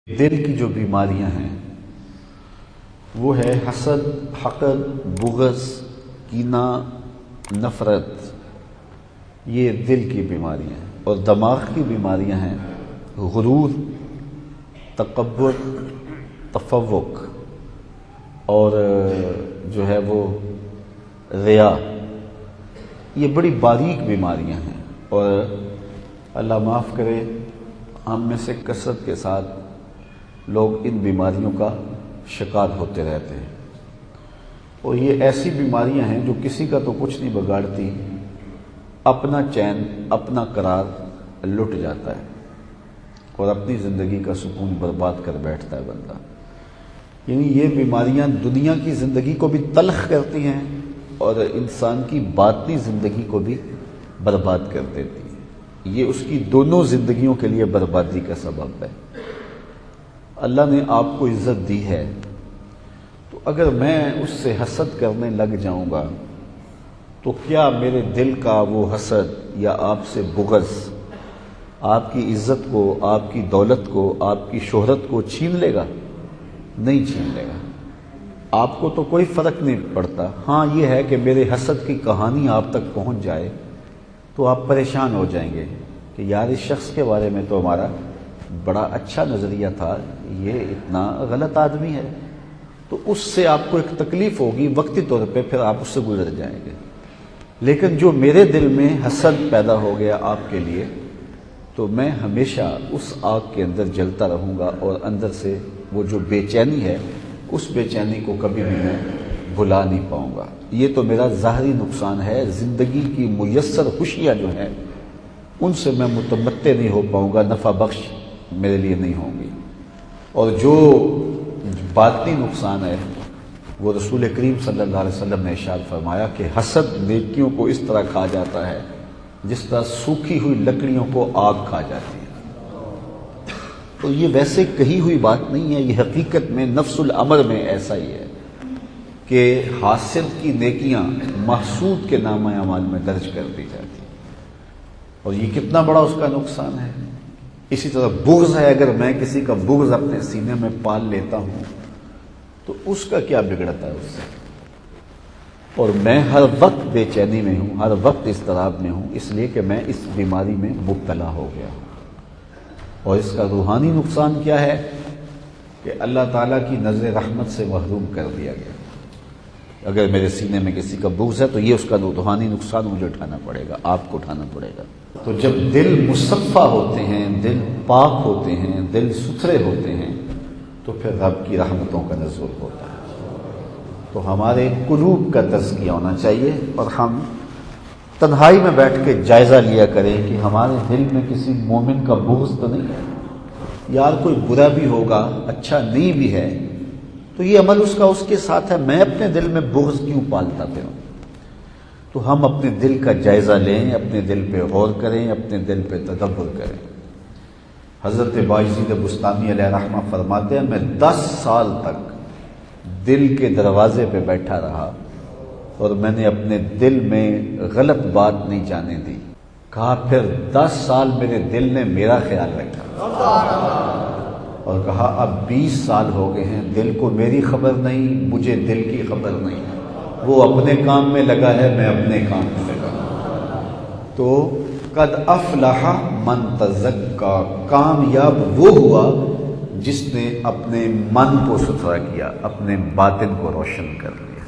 دل کی جو بیماریاں ہیں وہ ہے حسد، حقد، بغض، کینہ، نفرت۔ یہ دل کی بیماریاں ہیں۔ اور دماغ کی بیماریاں ہیں غرور، تکبر، تفوق اور جو ہے وہ ریا۔ یہ بڑی باریک بیماریاں ہیں اور اللہ معاف کرے ہم میں سے کثرت کے ساتھ لوگ ان بیماریوں کا شکار ہوتے رہتے ہیں۔ اور یہ ایسی بیماریاں ہیں جو کسی کا تو کچھ نہیں بگاڑتی، اپنا چین، اپنا قرار لٹ جاتا ہے اور اپنی زندگی کا سکون برباد کر بیٹھتا ہے بندہ۔ یعنی یہ بیماریاں دنیا کی زندگی کو بھی تلخ کرتی ہیں اور انسان کی باطنی زندگی کو بھی برباد کر دیتی ہیں۔ یہ اس کی دونوں زندگیوں کے لیے بربادی کا سبب ہے۔ اللہ نے آپ کو عزت دی ہے تو اگر میں اس سے حسد کرنے لگ جاؤں گا تو کیا میرے دل کا وہ حسد یا آپ سے بغض آپ کی عزت کو، آپ کی دولت کو، آپ کی شہرت کو چھین لے گا؟ نہیں چھین لے گا۔ آپ کو تو کوئی فرق نہیں پڑتا۔ ہاں یہ ہے کہ میرے حسد کی کہانی آپ تک پہنچ جائے تو آپ پریشان ہو جائیں گے کہ یار اس شخص کے بارے میں تو ہمارا بڑا اچھا نظریہ تھا، یہ اتنا غلط آدمی ہے۔ تو اس سے آپ کو ایک تکلیف ہوگی وقتی طور پہ، پھر آپ اس سے گزر جائیں گے۔ لیکن جو میرے دل میں حسد پیدا ہو گیا آپ کے لیے تو میں ہمیشہ اس آگ کے اندر جلتا رہوں گا اور اندر سے وہ جو بے چینی ہے اس بے چینی کو کبھی بھی میں بھلا نہیں پاؤں گا۔ یہ تو میرا ظاہری نقصان ہے۔ زندگی کی میسر خوشیاں جو ہیں ان سے میں متمتع نہیں ہو پاؤں گا، نفع بخش میرے لیے نہیں ہوں گی۔ اور جو باطنی نقصان ہے وہ رسول کریم صلی اللہ علیہ وسلم نے ارشاد فرمایا کہ حسد نیکیوں کو اس طرح کھا جاتا ہے جس طرح سوکھی ہوئی لکڑیوں کو آگ کھا جاتی ہے۔ تو یہ ویسے کہی ہوئی بات نہیں ہے، یہ حقیقت میں نفس الامر میں ایسا ہی ہے کہ حاسد کی نیکیاں محسود کے نامہ اعمال میں درج کر دی جاتی ہیں۔ اور یہ کتنا بڑا اس کا نقصان ہے۔ اسی طرح بغض ہے، اگر میں کسی کا بغض اپنے سینے میں پال لیتا ہوں تو اس کا کیا بگڑتا ہے اس سے؟ اور میں ہر وقت بے چینی میں ہوں، ہر وقت اضطراب میں ہوں، اس لیے کہ میں اس بیماری میں مبتلا ہو گیا ہوں۔ اور اس کا روحانی نقصان کیا ہے کہ اللہ تعالیٰ کی نظر رحمت سے محروم کر دیا گیا۔ اگر میرے سینے میں کسی کا بغض ہے تو یہ اس کا روحانی نقصان مجھے اٹھانا پڑے گا، آپ کو اٹھانا پڑے گا۔ تو جب دل مصفہ ہوتے ہیں، دل پاک ہوتے ہیں، دل ستھرے ہوتے ہیں تو پھر رب کی رحمتوں کا نزول ہوتا ہے۔ تو ہمارے قلوب کا تزکیہ ہونا چاہیے اور ہم تنہائی میں بیٹھ کے جائزہ لیا کریں کہ ہمارے دل میں کسی مومن کا بغض تو نہیں ہے۔ یار کوئی برا بھی ہوگا، اچھا نہیں بھی ہے تو یہ عمل اس کا اس کے ساتھ ہے، میں اپنے دل میں بغض کیوں پالتا پھروں؟ تو ہم اپنے دل کا جائزہ لیں، اپنے دل پہ غور کریں، اپنے دل پہ تدبر کریں۔ حضرت باجید بستامی علیہ رحمہ فرماتے ہیں میں 10 سال تک دل کے دروازے پہ بیٹھا رہا اور میں نے اپنے دل میں غلط بات نہیں جانے دی۔ کہا پھر 10 سال میرے دل نے میرا خیال رکھا اور کہا اب 20 سال ہو گئے ہیں، دل کو میری خبر نہیں، مجھے دل کی خبر نہیں۔ وہ اپنے کام میں لگا ہے، میں اپنے کام میں لگا۔ تو قد افلح من تزکا، کامیاب وہ ہوا جس نے اپنے من کو ستھرا کیا، اپنے باطن کو روشن کر لیا۔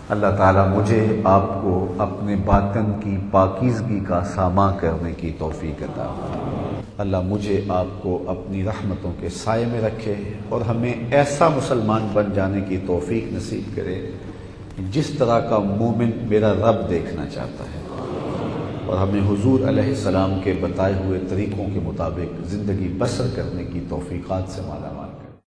اللہ تعالیٰ مجھے آپ کو اپنے باطن کی پاکیزگی کا ساماں کرنے کی توفیق عطا فرمائے۔ اللہ مجھے آپ کو اپنی رحمتوں کے سائے میں رکھے اور ہمیں ایسا مسلمان بن جانے کی توفیق نصیب کرے جس طرح کا مومن میرا رب دیکھنا چاہتا ہے، اور ہمیں حضور علیہ السلام کے بتائے ہوئے طریقوں کے مطابق زندگی بسر کرنے کی توفیقات سے مالا مال